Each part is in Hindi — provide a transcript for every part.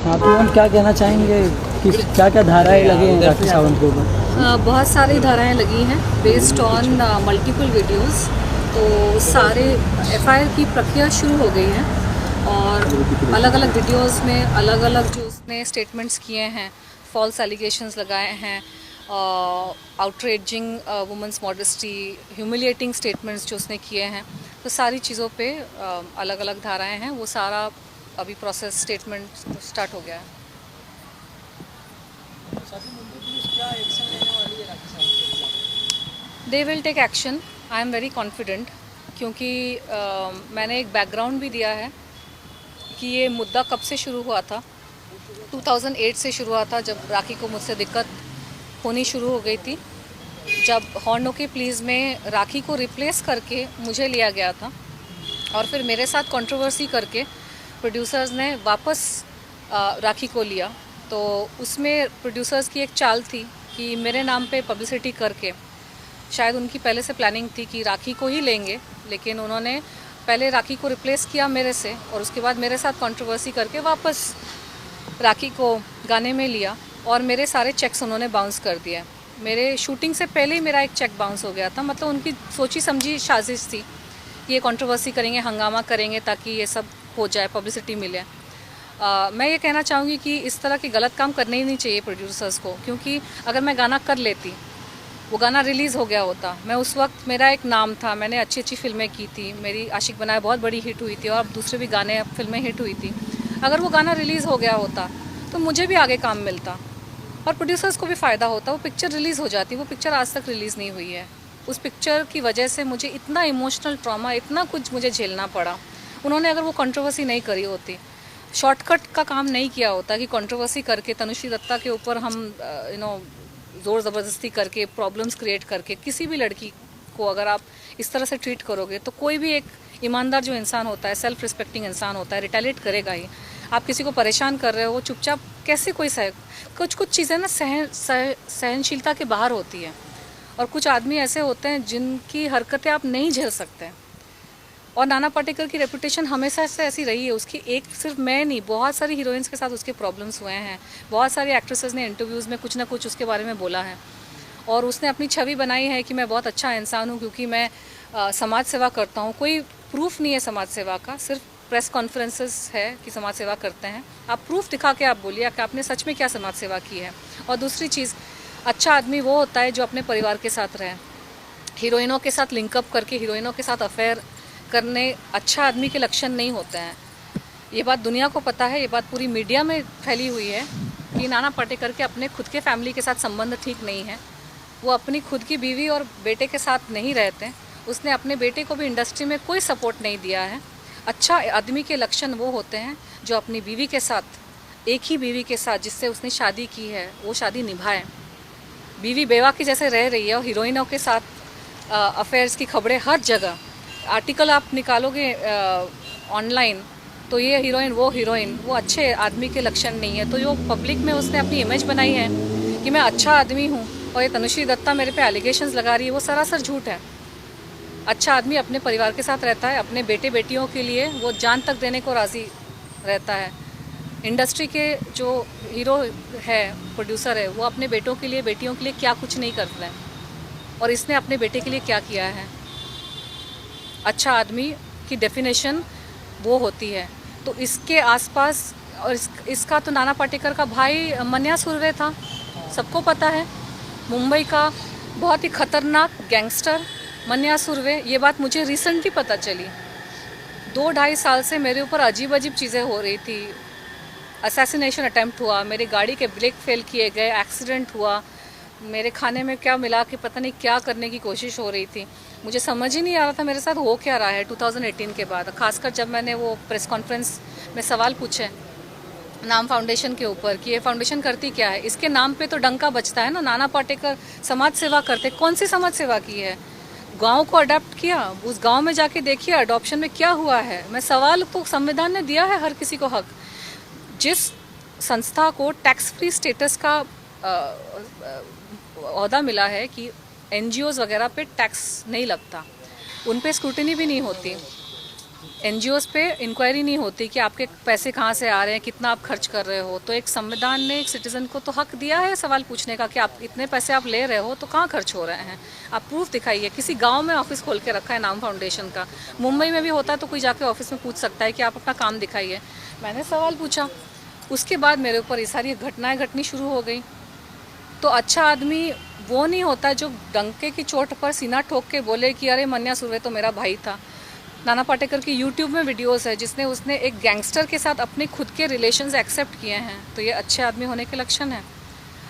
हाँ, तो हम क्या कहना चाहेंगे कि क्या क्या धाराएं लगी हैं राखी सावंत के ऊपर? बहुत सारी धाराएं लगी हैं बेस्ड ऑन मल्टीपल वीडियोस। तो सारे एफआईआर की प्रक्रिया शुरू हो गई है और अलग अलग वीडियोस में अलग अलग जो उसने स्टेटमेंट्स किए हैं, फॉल्स एलिगेशंस लगाए हैं, outraging women's modesty, humiliating statements जो उसने किए हैं, तो सारी चीज़ों पे अलग अलग धाराएं हैं। वो सारा अभी प्रोसेस स्टेटमेंट स्टार्ट हो गया है। They will take action, I am very confident, क्योंकि मैंने एक बैकग्राउंड भी दिया है कि ये मुद्दा कब से शुरू हुआ था। 2008 से शुरू हुआ था, जब राखी को मुझसे दिक्कत होनी शुरू हो गई थी, जब हॉर्न ओके प्लीज़ में राखी को रिप्लेस करके मुझे लिया गया था और फिर मेरे साथ कंट्रोवर्सी करके प्रोड्यूसर्स ने वापस राखी को लिया। तो उसमें प्रोड्यूसर्स की एक चाल थी कि मेरे नाम पे पब्लिसिटी करके, शायद उनकी पहले से प्लानिंग थी कि राखी को ही लेंगे, लेकिन उन्होंने पहले राखी को रिप्लेस किया मेरे से और उसके बाद मेरे साथ कंट्रोवर्सी करके वापस राखी को गाने में लिया और मेरे सारे चेक्स उन्होंने बाउंस कर दिए। मेरे शूटिंग से पहले ही मेरा एक चेक बाउंस हो गया था। मतलब उनकी सोची समझी साजिश थी कि ये कंट्रोवर्सी करेंगे, हंगामा करेंगे ताकि ये सब हो जाए, पब्लिसिटी मिले। मैं ये कहना चाहूँगी कि इस तरह के गलत काम करने ही नहीं चाहिए प्रोड्यूसर्स को, क्योंकि अगर मैं गाना कर लेती, वो गाना रिलीज़ हो गया होता, मैं उस वक्त मेरा एक नाम था, मैंने अच्छी अच्छी फिल्में की थी, मेरी आशिक बनाया बहुत बड़ी हिट हुई थी और दूसरे भी गाने फिल्में हिट हुई थी। अगर वो गाना रिलीज़ हो गया होता तो मुझे भी आगे काम मिलता और प्रोड्यूसर्स को भी फ़ायदा होता। वो पिक्चर रिलीज़ हो जाती, वो पिक्चर आज तक रिलीज़ नहीं हुई है। उस पिक्चर की वजह से मुझे इतना इमोशनल ट्रॉमा, इतना कुछ मुझे झेलना पड़ा। उन्होंने अगर वो कंट्रोवर्सी नहीं करी होती, शॉर्टकट का काम नहीं किया होता कि कंट्रोवर्सी करके तनुश्री दत्ता के ऊपर हम ज़ोर ज़बरदस्ती करके, प्रॉब्लम्स क्रिएट करके किसी भी लड़की को अगर आप इस तरह से ट्रीट करोगे, तो कोई भी एक ईमानदार जो इंसान होता है, सेल्फ रिस्पेक्टिंग इंसान होता है, रिटेलिएट करेगा ही। आप किसी को परेशान कर रहे हो, चुपचाप कैसे कोई सह, कुछ चीज़ें ना सहनशीलता के बाहर होती है और कुछ आदमी ऐसे होते हैं जिनकी हरकतें आप नहीं झेल सकते। और नाना पाटेकर की रेपुटेशन हमेशा से ऐसी रही है। उसकी एक सिर्फ मैं नहीं, बहुत सारी हीरोइंस के साथ उसके प्रॉब्लम्स हुए हैं। बहुत सारी एक्ट्रेसेस ने इंटरव्यूज़ में कुछ ना कुछ उसके बारे में बोला है और उसने अपनी छवि बनाई है कि मैं बहुत अच्छा इंसान हूँ क्योंकि मैं समाज सेवा करता हूँ। कोई प्रूफ नहीं है समाज सेवा का, सिर्फ प्रेस कॉन्फ्रेंसेस है कि समाज सेवा करते हैं। आप प्रूफ दिखा के आप बोलिए कि आपने सच में क्या समाज सेवा की है। और दूसरी चीज़, अच्छा आदमी वो होता है जो अपने परिवार के साथ रहे। हीरोइनों के साथ लिंकअप करके, हीरोइनों के साथ अफेयर करने अच्छा आदमी के लक्षण नहीं होते हैं। ये बात दुनिया को पता है, ये बात पूरी मीडिया में फैली हुई है कि नाना पाटेकर के अपने खुद के फैमिली के साथ संबंध ठीक नहीं है। वो अपनी खुद की बीवी और बेटे के साथ नहीं रहते। उसने अपने बेटे को भी इंडस्ट्री में कोई सपोर्ट नहीं दिया है। अच्छा आदमी के लक्षण वो होते हैं जो अपनी बीवी के साथ, एक ही बीवी के साथ जिससे उसने शादी की है, वो शादी निभाए। बीवी बेवा की जैसे रह रही है और हीरोइनों के साथ अफेयर्स की खबरें हर जगह, आर्टिकल आप निकालोगे ऑनलाइन तो ये हीरोइन वो हीरोइन, वो अच्छे आदमी के लक्षण नहीं है। तो जो पब्लिक में उसने अपनी इमेज बनाई है कि मैं अच्छा आदमी हूँ और ये तनुश्री दत्ता मेरे पे एलिगेशंस लगा रही है, वो सरासर झूठ है। अच्छा आदमी अपने परिवार के साथ रहता है, अपने बेटे बेटियों के लिए वो जान तक देने को राज़ी रहता है। इंडस्ट्री के जो हीरो है, प्रोड्यूसर है, वो अपने बेटों के लिए, बेटियों के लिए क्या कुछ नहीं करते हैं और इसने अपने बेटे के लिए क्या किया है। अच्छा आदमी की डेफिनेशन वो होती है। तो इसके आसपास और इसका तो नाना पाटेकर का भाई मन्या सुर्वे था, सबको पता है, मुंबई का बहुत ही खतरनाक गैंगस्टर मन्या सुर्वे। ये बात मुझे रिसेंटली पता चली। 2-2.5 साल से मेरे ऊपर अजीब अजीब चीज़ें हो रही थी। असैसिनेशन अटैम्प्ट हुआ, मेरी गाड़ी के ब्रेक फेल किए गए, एक्सीडेंट हुआ, मेरे खाने में क्या मिला कि पता नहीं क्या करने की कोशिश हो रही थी। मुझे समझ ही नहीं आ रहा था मेरे साथ हो क्या रहा है 2018 के बाद। खासकर जब मैंने वो प्रेस कॉन्फ्रेंस में सवाल पूछे नाम फाउंडेशन के ऊपर कि ये फाउंडेशन करती क्या है, इसके नाम पे तो डंका बजता है ना। नाना पाटेकर समाज सेवा करते, कौन सी समाज सेवा की है? गांव को अडॉप्ट किया, उस गांव में जाके देखिए अडॉप्शन में क्या हुआ है। मैं सवाल तो, संविधान ने दिया है हर किसी को हक। जिस संस्था को टैक्स फ्री स्टेटस का ओहदा मिला है कि एनजीओज वगैरह पे टैक्स नहीं लगता, उन पे स्क्रूटिनी भी नहीं होती, एनजीओस पे इंक्वायरी नहीं होती कि आपके पैसे कहाँ से आ रहे हैं, कितना आप खर्च कर रहे हो। तो एक संविधान ने एक सिटीजन को तो हक दिया है सवाल पूछने का कि आप इतने पैसे आप ले रहे हो तो कहाँ खर्च हो रहे हैं, आप प्रूफ दिखाइए। किसी गांव में ऑफिस खोल के रखा है नाम फाउंडेशन का, मुंबई में भी होता है तो कोई जाके ऑफिस में पूछ सकता है कि आप अपना काम दिखाइए। मैंने सवाल पूछा, उसके बाद मेरे ऊपर ये सारी घटनाएँ घटनी शुरू हो गई। तो अच्छा आदमी वो नहीं होता जो डंके की चोट पर सीना ठोक के बोले कि अरे मन्या सुर्वे तो मेरा भाई था। नाना पाटेकर की यूट्यूब में वीडियोस है जिसने उसने एक गैंगस्टर के साथ अपने खुद के रिलेशंस एक्सेप्ट किए हैं। तो ये अच्छे आदमी होने के लक्षण है।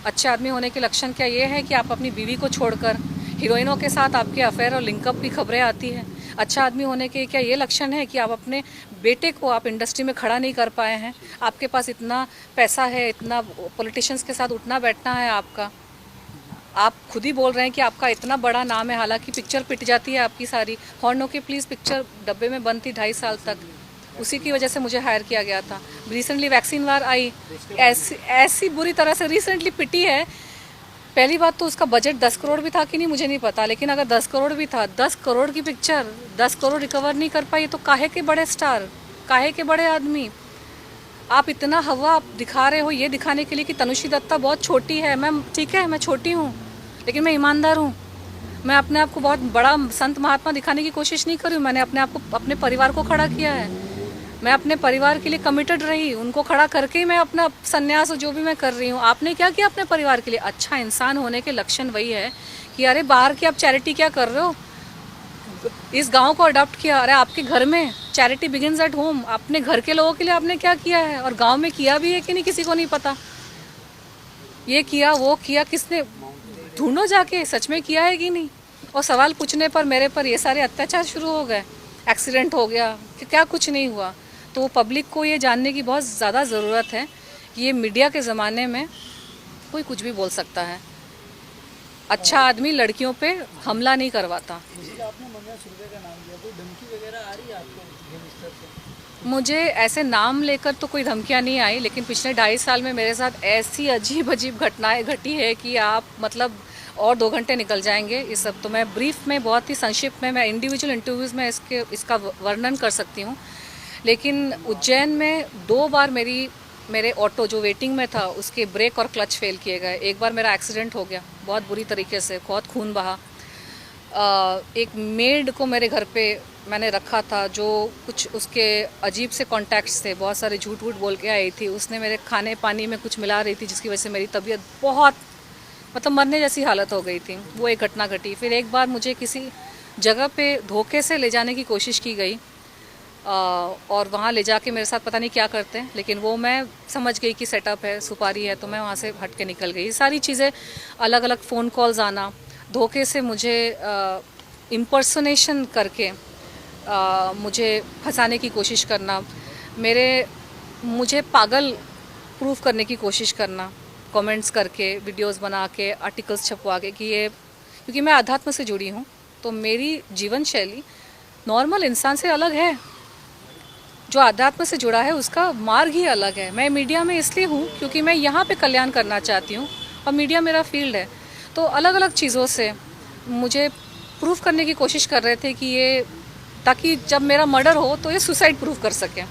अच्छे आदमी होने के लक्षण क्या ये है कि आप अपनी बीवी को छोड़कर हीरोइनों के साथ आपके अफेयर और लिंकअप की खबरें आती हैं। अच्छा आदमी होने के क्या ये लक्षण है कि आप अपने बेटे को आप इंडस्ट्री में खड़ा नहीं कर पाए हैं। आपके पास इतना पैसा है, इतना पॉलिटिशियंस के साथ उठना बैठना है आपका, आप खुद ही बोल रहे हैं कि आपका इतना बड़ा नाम है, हालांकि पिक्चर पिट जाती है आपकी सारी। हॉर्नो की प्लीज़ पिक्चर डब्बे में बंद थी 2.5 साल तक, उसी की वजह से मुझे हायर किया गया था। रिसेंटली वैक्सीन वार आई, ऐसी बुरी तरह से रिसेंटली पिटी है। पहली बात तो उसका बजट 10 करोड़ भी था कि नहीं मुझे नहीं पता, लेकिन अगर 10 करोड़ भी था, 10 करोड़ की पिक्चर 10 करोड़ रिकवर नहीं कर पाई तो काहे के बड़े स्टार, काहे के बड़े आदमी। आप इतना हवा आप दिखा रहे हो ये दिखाने के लिए कि तनुश्री दत्ता बहुत छोटी है। मैं ठीक है, मैं छोटी हूँ लेकिन मैं ईमानदार हूँ। मैं अपने आप को बहुत बड़ा संत महात्मा दिखाने की कोशिश नहीं कर रही हूँ। मैंने अपने आप को, अपने परिवार को खड़ा किया है। मैं अपने परिवार के लिए कमिटेड रही, उनको खड़ा करके ही मैं अपना संन्यास जो भी मैं कर रही हूँ। आपने क्या किया अपने परिवार के लिए? अच्छा इंसान होने के लक्षण वही है कि अरे बाहर की आप चैरिटी क्या कर रहे हो, इस गांव को अडॉप्ट किया। अरे आपके घर में चैरिटी बिगिंस एट होम। अपने घर के लोगों के लिए आपने क्या किया है और गांव में किया भी है कि नहीं किसी को नहीं पता। ये किया वो किया, किसने, ढूंढो जाके सच में किया है कि नहीं। और सवाल पूछने पर मेरे पर ये सारे अत्याचार शुरू हो गए। एक्सीडेंट हो गया कि क्या कुछ नहीं हुआ। तो पब्लिक को ये जानने की बहुत ज़्यादा ज़रूरत है कि ये मीडिया के ज़माने में कोई कुछ भी बोल सकता है। अच्छा आदमी लड़कियों पे हमला नहीं करवाता। आपने मन्या सुर्वे का नाम लिया, कोई धमकी वगैरह आ रही है आपको गैंगस्टर से? मुझे ऐसे नाम लेकर तो कोई धमकियाँ नहीं आई, लेकिन पिछले 2.5 साल में मेरे साथ ऐसी अजीब अजीब घटनाएं घटी है कि आप मतलब और 2 घंटे निकल जाएंगे इस सब। तो मैं ब्रीफ में बहुत ही संक्षिप्त में मैं इंडिविजुअल इंटरव्यूज़ में इसका वर्णन कर सकती हूँ। लेकिन उज्जैन में 2 बार मेरे ऑटो जो वेटिंग में था उसके ब्रेक और क्लच फेल किए गए। एक बार मेरा एक्सीडेंट हो गया बहुत बुरी तरीके से, बहुत खून बहा। एक मेड को मेरे घर पे मैंने रखा था जो कुछ उसके अजीब से कॉन्टैक्ट्स थे, बहुत सारे झूठ वूठ बोल के आई थी। उसने मेरे खाने पानी में कुछ मिला रही थी जिसकी वजह से मेरी तबीयत बहुत मतलब मरने जैसी हालत हो गई थी। वो एक घटना घटी। फिर एक बार मुझे किसी जगह पे धोखे से ले जाने की कोशिश की गई और वहाँ ले जाके मेरे साथ पता नहीं क्या करते हैं, लेकिन वो मैं समझ गई कि सेटअप है, सुपारी है, तो मैं वहाँ से हट के निकल गई। ये सारी चीज़ें, अलग अलग फ़ोन कॉल्स आना, धोखे से मुझे इम्पर्सनेशन करके मुझे फंसाने की कोशिश करना, मुझे पागल प्रूफ करने की कोशिश करना, कमेंट्स करके, वीडियोस बना के, आर्टिकल्स छपवा के कि ये, क्योंकि मैं अध्यात्म से जुड़ी हूँ तो मेरी जीवन शैली नॉर्मल इंसान से अलग है। जो अध्यात्म से जुड़ा है उसका मार्ग ही अलग है। मैं मीडिया में इसलिए हूँ क्योंकि मैं यहाँ पे कल्याण करना चाहती हूँ और मीडिया मेरा फील्ड है। तो अलग अलग चीज़ों से मुझे प्रूफ करने की कोशिश कर रहे थे कि ये, ताकि जब मेरा मर्डर हो तो ये सुसाइड प्रूफ कर सके।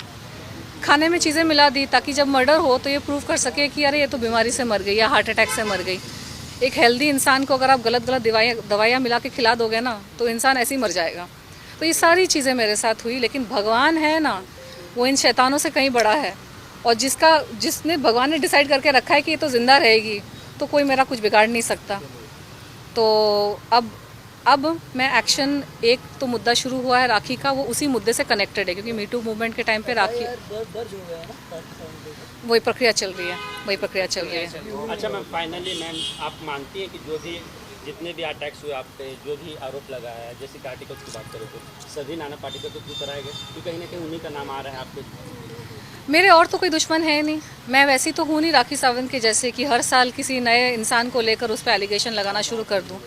खाने में चीज़ें मिला दी ताकि जब मर्डर हो तो ये प्रूफ कर सके कि अरे ये तो बीमारी से मर गई या हार्ट अटैक से मर गई। एक हेल्दी इंसान को अगर आप गलत दवाइयाँ मिला के खिला दोगे ना तो इंसान ऐसे ही मर जाएगा। तो ये सारी चीज़ें मेरे साथ हुई, लेकिन भगवान है ना, वो इन शैतानों से कहीं बड़ा है। और जिसने भगवान ने डिसाइड करके रखा है कि ये तो ज़िंदा रहेगी तो कोई मेरा कुछ बिगाड़ नहीं सकता। तो अब मैं एक्शन, एक तो मुद्दा शुरू हुआ है राखी का, वो उसी मुद्दे से कनेक्टेड है क्योंकि मीटू मूवमेंट के टाइम पे राखी, दर्ज हो गया है ना, वही प्रक्रिया चल रही है। अच्छा मैम, फाइनली मैम आप मानती हैं कि जो भी जितने भी अटैक्स हुए आप पे, जो भी आरोप लगाया है, जैसे कि आर्टिकल्स की बात करें तो सभी नाना पाटेकर के थ्रू कराए गए, तो कहीं ना कहीं उन्हीं का नाम आ रहा है आपके? मेरे और तो कोई दुश्मन है नहीं। मैं वैसी तो हूँ नहीं राखी सावंत के जैसे कि हर साल किसी नए इंसान को लेकर उस पर एलिगेशन लगाना शुरू कर दूँ।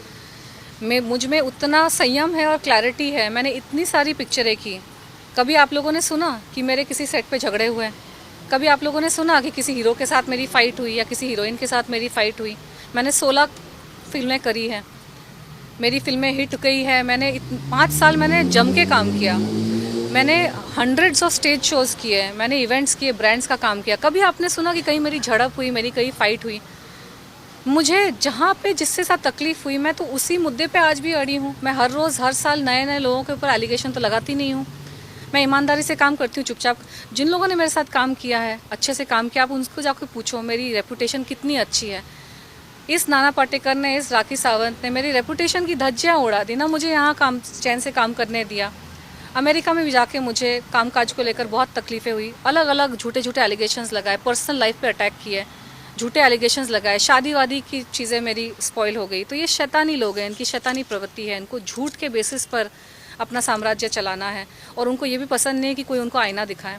मुझ में उतना संयम है और क्लैरिटी है। मैंने इतनी सारी पिक्चरें की। कभी आप लोगों ने सुना कि मेरे किसी सेट पे झगड़े हुए हैं? कभी आप लोगों ने सुना कि किसी हीरो के साथ मेरी फ़ाइट हुई या किसी हीरोइन के साथ मेरी फ़ाइट हुई? मैंने 16 फिल्में करी हैं, मेरी फिल्में हिट गई है। मैंने 5 साल मैंने जम के काम किया। मैंने हंड्रेड्स ऑफ स्टेज शोज़ किए हैं, मैंने इवेंट्स किए, ब्रांड्स का काम किया। कभी आपने सुना कि कहीं मेरी झड़प हुई, मेरी कहीं फाइट हुई? मुझे जहाँ पे जिससे साथ तकलीफ़ हुई, मैं तो उसी मुद्दे पे आज भी अड़ी हूँ। मैं हर रोज़ हर साल नए नए लोगों के ऊपर एलिगेशन तो लगाती नहीं हूँ। मैं ईमानदारी से काम करती हूँ चुपचाप। जिन लोगों ने मेरे साथ काम किया है, अच्छे से काम किया, आप उनको जाकर पूछो मेरी रेपुटेशन कितनी अच्छी है। इस नाना पाटेकर ने, इस राखी सावंत ने मेरी रेपुटेशन की धज्जियाँ उड़ा दी ना। मुझे यहाँ काम चैन से काम करने दिया। अमेरिका में भी जाके मुझे कामकाज को लेकर बहुत तकलीफ़ें हुई। अलग अलग झूठे झूठे एलिगेशंस लगाए, पर्सनल लाइफ पे अटैक किए, झूठे एलिगेशंस लगाए, शादी वादी की चीज़ें मेरी स्पॉइल हो गई। तो ये शैतानी लोग हैं, इनकी शैतानी प्रवृत्ति है। इनको झूठ के बेसिस पर अपना साम्राज्य चलाना है और उनको ये भी पसंद नहीं है कि कोई उनको आईना दिखाए।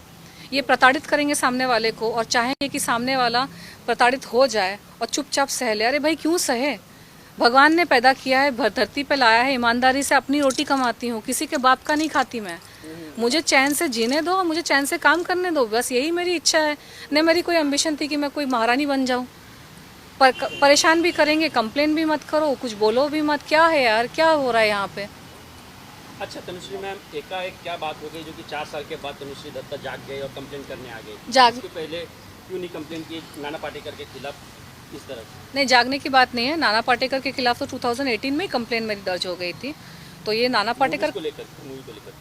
ये प्रताड़ित करेंगे सामने वाले को और चाहेंगे कि सामने वाला प्रताड़ित हो जाए और चुपचाप सह ले। अरे भाई क्यों सहे? भगवान ने पैदा किया है, धरती पे लाया है, ईमानदारी से अपनी रोटी कमाती हूँ, किसी के बाप का नहीं खाती मैं। मुझे चैन से जीने दो, मुझे चैन से काम करने दो, बस यही मेरी इच्छा है। न मेरी कोई एम्बिशन थी कि मैं कोई महारानी बन जाऊँ। परेशान भी करेंगे, कंप्लेन भी मत करो, कुछ बोलो भी मत। क्या है यार, क्या हो रहा है यहाँ पे? अच्छा तनुश्री मैम, एकाएक क्या बात हो गई जो कि 4 साल के बाद तनुश्री दत्ता जाग गई और कंप्लेन करने आ गई? इसके पहले क्यों नहीं कंप्लेन की नाना पाटेकर के खिलाफ इस तरह? नहीं, जागने की बात नहीं है। नाना पाटेकर के खिलाफ तो 2018 में ही कंप्लेन मेरी दर्ज हो गई थी। तो ये नाना पाटेकर को लेकर, मूवी को लेकर,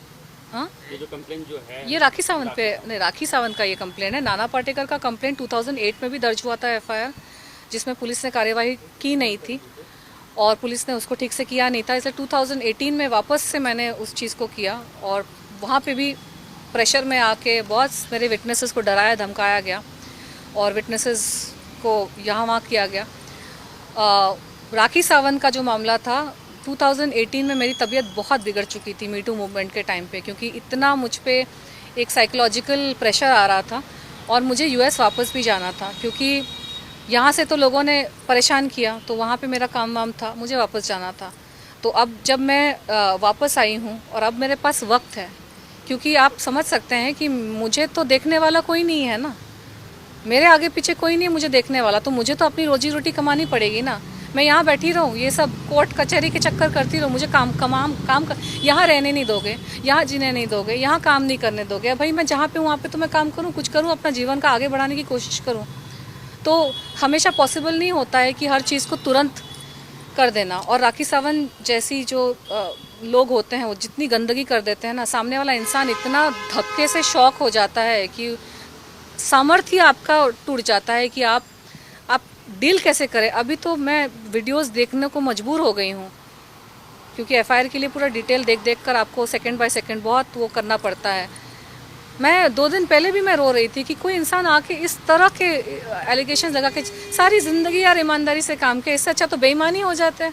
हाँ, ये जो कंप्लेन जो है ये राखी सावंत पे, नहीं, राखी सावंत का ये कंप्लेन है। नाना पाटेकर का कंप्लेन 2008 में भी दर्ज हुआ था एफआईआर, जिसमें पुलिस ने कार्यवाही की नहीं थी और पुलिस ने उसको ठीक से किया नहीं था। इसलिए 2018 में वापस से मैंने उस चीज़ को किया और वहाँ पे भी प्रेशर में आके बहुत मेरे विटनेसेस को डराया धमकाया गया और विटनेसेस को यहाँ वहाँ किया गया। राखी सावंत का जो मामला था, 2018 में मेरी तबीयत बहुत बिगड़ चुकी थी मीटू मूवमेंट के टाइम पे, क्योंकि इतना मुझ पे एक साइकोलॉजिकल प्रेशर आ रहा था और मुझे यूएस वापस भी जाना था, क्योंकि यहाँ से तो लोगों ने परेशान किया, तो वहाँ पे मेरा काम वाम था, मुझे वापस जाना था। तो अब जब मैं वापस आई हूँ और अब मेरे पास वक्त है, क्योंकि आप समझ सकते हैं कि मुझे तो देखने वाला कोई नहीं है ना, मेरे आगे पीछे कोई नहीं है मुझे देखने वाला, तो मुझे तो अपनी रोजी रोटी कमानी पड़ेगी ना। मैं यहाँ बैठी रहूँ, ये सब कोर्ट कचहरी के चक्कर करती रहूँ? मुझे यहाँ रहने नहीं दोगे, यहाँ जीने नहीं दोगे, यहाँ काम नहीं करने दोगे। भाई मैं जहाँ पे हूँ वहाँ पे तो मैं काम करूँ, कुछ करूँ, अपना जीवन का आगे बढ़ाने की कोशिश करूँ। तो हमेशा पॉसिबल नहीं होता है कि हर चीज़ को तुरंत कर देना। और राखी सावंत जैसी जो लोग होते हैं वो जितनी गंदगी कर देते हैं ना, सामने वाला इंसान इतना धक्के से शॉक हो जाता है कि सामर्थ्य आपका टूट जाता है कि आप डील कैसे करें। अभी तो मैं वीडियोस देखने को मजबूर हो गई हूँ, क्योंकि एफआईआर के लिए पूरा डिटेल देख कर आपको सेकंड बाय सेकंड बहुत वो करना पड़ता है। मैं 2 दिन पहले भी मैं रो रही थी कि कोई इंसान आके इस तरह के एलिगेशन लगा के सारी ज़िंदगी यार ईमानदारी से काम किया, इससे अच्छा तो बेईमानी हो जाता है।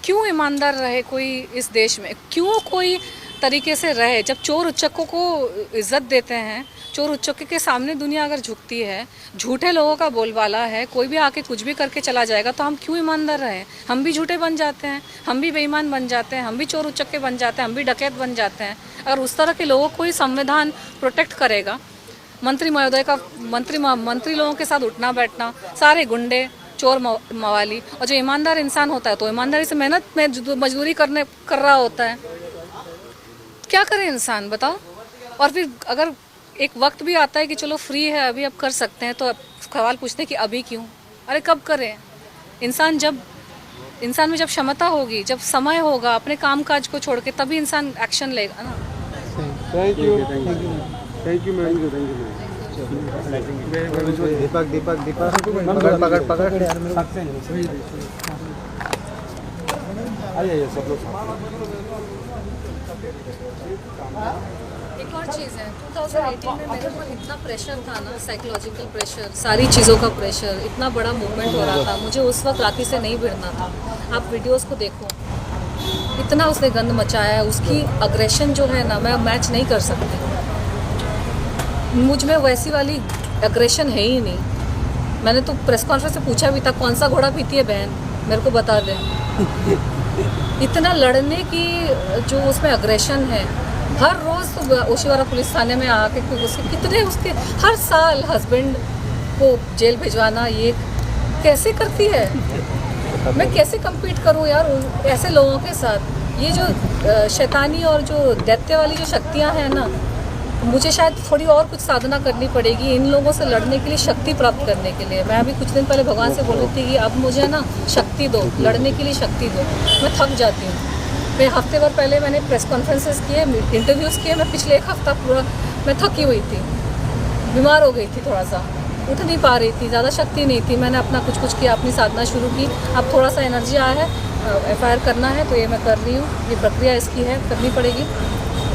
क्यों ईमानदार रहे कोई इस देश में? क्यों कोई तरीके से रहे? जब चोर उच्चकों को इज्जत देते हैं, चोर उच्चके के सामने दुनिया अगर झुकती है, झूठे लोगों का बोलबाला है, कोई भी आके कुछ भी करके चला जाएगा, तो हम क्यों ईमानदार रहे? हम भी झूठे बन जाते हैं, हम भी बेईमान बन जाते हैं, हम भी चोर उच्चके बन जाते हैं, हम भी डकैत बन जाते हैं। अगर उस तरह के लोगों को ही संविधान प्रोटेक्ट करेगा, मंत्री महोदय का मंत्री लोगों के साथ उठना बैठना, सारे गुंडे चोर मवाली, और जो ईमानदार इंसान होता है तो ईमानदारी से मेहनत में मजदूरी कर रहा होता है। क्या करे इंसान, बताओ? और फिर अगर एक वक्त भी आता है कि चलो फ्री है अभी, अब कर सकते हैं, तो सवाल पूछते हैं कि अभी क्यों? अरे कब करें? इंसान में जब क्षमता होगी, जब समय होगा अपने काम काज को छोड़ के, तभी इंसान एक्शन लेगा ना। Thank you ma'am. दीपक पकड़ आइए सब लोग। एक और चीज़ है, 2018 में मेरे ऊपर इतना प्रेशर था ना, साइकोलॉजिकल प्रेशर, सारी चीज़ों का प्रेशर, इतना बड़ा मूवमेंट हो रहा था, मुझे उस वक्त राखी से नहीं भिड़ना था। आप वीडियोस को देखो, इतना उसने गंद मचाया है, उसकी अग्रेशन जो है ना, मैं मैच नहीं कर सकती। मुझ में वैसी वाली अग्रेशन है ही नहीं। मैंने तो प्रेस कॉन्फ्रेंस से पूछा भी था, कौन सा घोड़ा पीती है बहन, मेरे को बता दे। इतना लड़ने की जो उसमें अग्रेशन है, हर रोज़ तो ओशिवारा पुलिस थाने में आके उसके हर साल हस्बैंड को जेल भिजवाना, ये कैसे करती है? मैं कैसे कम्पीट करूं यार ऐसे लोगों के साथ? ये जो शैतानी और जो दैत्य वाली जो शक्तियाँ हैं ना, मुझे शायद थोड़ी और कुछ साधना करनी पड़ेगी इन लोगों से लड़ने के लिए, शक्ति प्राप्त करने के लिए। मैं अभी कुछ दिन पहले भगवान से बोल रही थी कि अब मुझे ना शक्ति दो, लड़ने के लिए शक्ति दो। मैं थक जाती हूँ। मैं हफ्ते भर पहले मैंने प्रेस कॉन्फ्रेंसेस किए, इंटरव्यूज़ किए। मैं पिछले 1 हफ्ता पूरा मैं थकी हुई थी, बीमार हो गई थी, थोड़ा सा उठ नहीं पा रही थी, ज़्यादा शक्ति नहीं थी। मैंने अपना कुछ किया, अपनी साधना शुरू की। अब थोड़ा सा एनर्जी आया है, FIR करना है तो ये मैं कर रही हूँ। ये प्रक्रिया इसकी है, करनी पड़ेगी।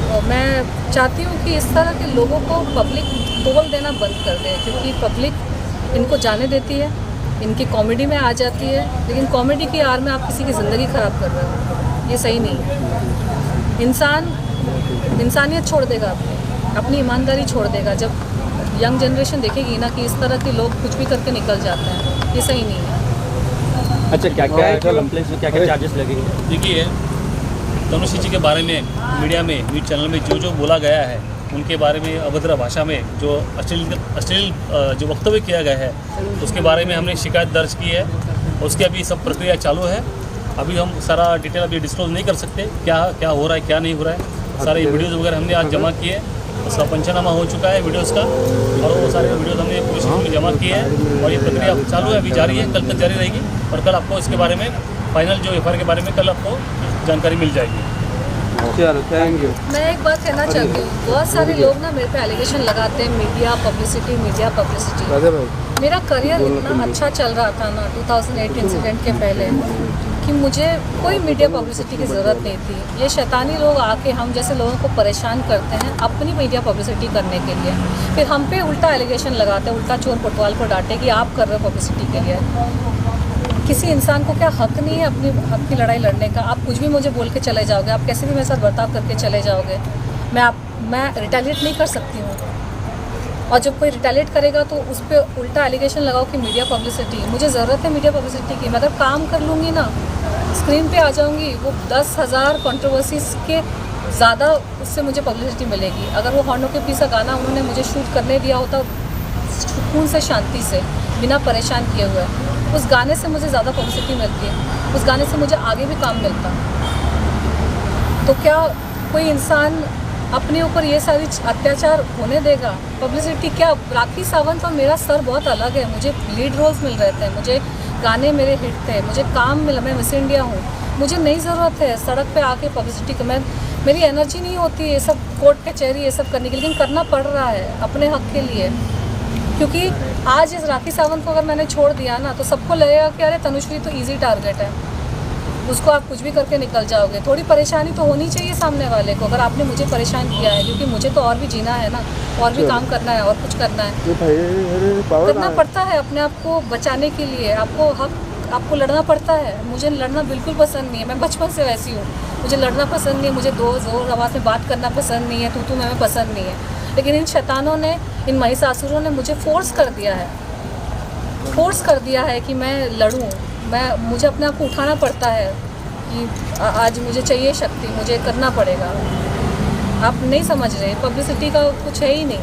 और मैं चाहती हूँ कि इस तरह के लोगों को पब्लिक तोल देना बंद कर दे, क्योंकि पब्लिक इनको जाने देती है, इनकी कॉमेडी में आ जाती है, लेकिन कॉमेडी की आड़ में आप किसी की ज़िंदगी ख़राब कर रहे हो, ये सही नहीं है। इंसान इंसानियत छोड़ देगा, अपनी ईमानदारी छोड़ देगा जब यंग जनरेशन देखेगी ना कि इस तरह के लोग कुछ भी करके निकल जाते हैं, ये सही नहीं है। अच्छा, क्या क्या कंप्लेंट्स में क्या क्या चार्जेस लगेंगे? देखिए, तनुश्री जी के बारे में मीडिया में, न्यूज़ चैनल में जो बोला गया है, उनके बारे में अभद्र भाषा में जो अश्लील जो वक्तव्य किया गया है, उसके बारे में हमने शिकायत दर्ज की है। उसकी अभी सब प्रक्रिया चालू है। अभी हम सारा डिटेल अभी डिस्क्लोज नहीं कर सकते, क्या हो रहा है क्या नहीं हो रहा है। सारे वीडियोज़ वगैरह हमने आज जमा किए, उसका पंचनामा हो चुका है वीडियोज़ का, और वो सारे वीडियोज़ हमने पुलिस स्टेशन में जमा किए हैं और ये प्रक्रिया चालू है, अभी जारी है, कल तक जारी रहेगी। और कल आपको इसके बारे में फाइनल जो FIR के बारे में कल आपको जानकारी मिल जाएगी। चलो, थैंक यू। मैं एक बात कहना चाहती हूँ, बहुत सारे लोग ना मेरे पे एलिगेशन लगाते हैं, मीडिया पब्लिसिटी। राधे भाई, मेरा करियर इतना अच्छा चल रहा था ना 2008 इंसिडेंट के पहले, कि मुझे कोई मीडिया पब्लिसिटी की ज़रूरत नहीं थी। ये शैतानी लोग आके हम जैसे लोगों को परेशान करते हैं अपनी मीडिया पब्लिसिटी करने के लिए, फिर हम पे उल्टा एलिगेशन लगाते हैं, उल्टा चोर पटवाल को डांटे कि आप कर रहे हो पब्लिसिटी के लिए। किसी इंसान को क्या हक नहीं है अपनी हक की लड़ाई लड़ने का? आप कुछ भी मुझे बोल के चले जाओगे, आप कैसे भी मेरे साथ बर्ताव करके चले जाओगे, मैं रिटेलिएट नहीं कर सकती हूँ। और जब कोई रिटेलिएट करेगा तो उस पर उल्टा एलिगेशन लगाओ कि मीडिया पब्लिसिटी। मुझे ज़रूरत है मीडिया पब्लिसिटी की। मैं अगर काम कर लूँगी ना, स्क्रीन पे आ जाऊँगी, वो 10,000 कंट्रोवर्सीज़ के ज़्यादा उससे मुझे पब्लिसिटी मिलेगी। अगर वो हॉर्नों के पीछे गाना उन्होंने मुझे शूट करने दिया होता सुकून से, शांति से, बिना परेशान किए हुए, उस गाने से मुझे ज़्यादा पब्लिसिटी मिलती है, उस गाने से मुझे आगे भी काम मिलता। तो क्या कोई इंसान अपने ऊपर ये सारी अत्याचार होने देगा? पब्लिसिटी क्या? राखी सावंत और मेरा स्तर बहुत अलग है। मुझे लीड रोल्स मिल रहे थे, मुझे गाने मेरे हिट थे, मुझे काम मिला, मैं मिस इंडिया हूँ। मुझे नहीं ज़रूरत है सड़क पे आके पब्लिसिटी का। मेरी एनर्जी नहीं होती है ये सब कोर्ट कचहरी ये सब करने की, लेकिन करना पड़ रहा है अपने हक के लिए। क्योंकि आज इस राखी सावंत को अगर मैंने छोड़ दिया ना, तो सबको लगेगा कि अरे तनुश्री तो इजी टारगेट है, उसको आप कुछ भी करके निकल जाओगे। थोड़ी परेशानी तो होनी चाहिए सामने वाले को, अगर आपने मुझे परेशान किया है, क्योंकि मुझे तो और भी जीना है ना, और भी काम करना है, और कुछ करना है, करना पड़ता है अपने आप को बचाने के लिए। आपको लड़ना पड़ता है। मुझे लड़ना बिल्कुल पसंद नहीं है, मैं बचपन से वैसी हूँ, मुझे लड़ना पसंद नहीं है, मुझे जोर आवाज़ में बात करना पसंद नहीं है, तू मैं पसंद नहीं है। लेकिन इन शैतानों ने, इन महिषासुरों ने मुझे फोर्स कर दिया है कि मैं लड़ूं। मुझे अपने आप को उठाना पड़ता है कि आज मुझे चाहिए शक्ति, मुझे करना पड़ेगा। आप नहीं समझ रहे, पब्लिसिटी का कुछ है ही नहीं,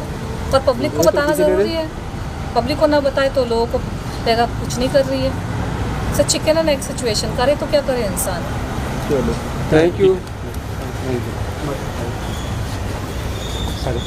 पर पब्लिक को बताना ज़रूरी है। पब्लिक को ना बताए तो लोगों को लगेगा कुछ नहीं कर रही है। So chicken and egg situation, करे तो क्या करे इंसान। Thank you. सारे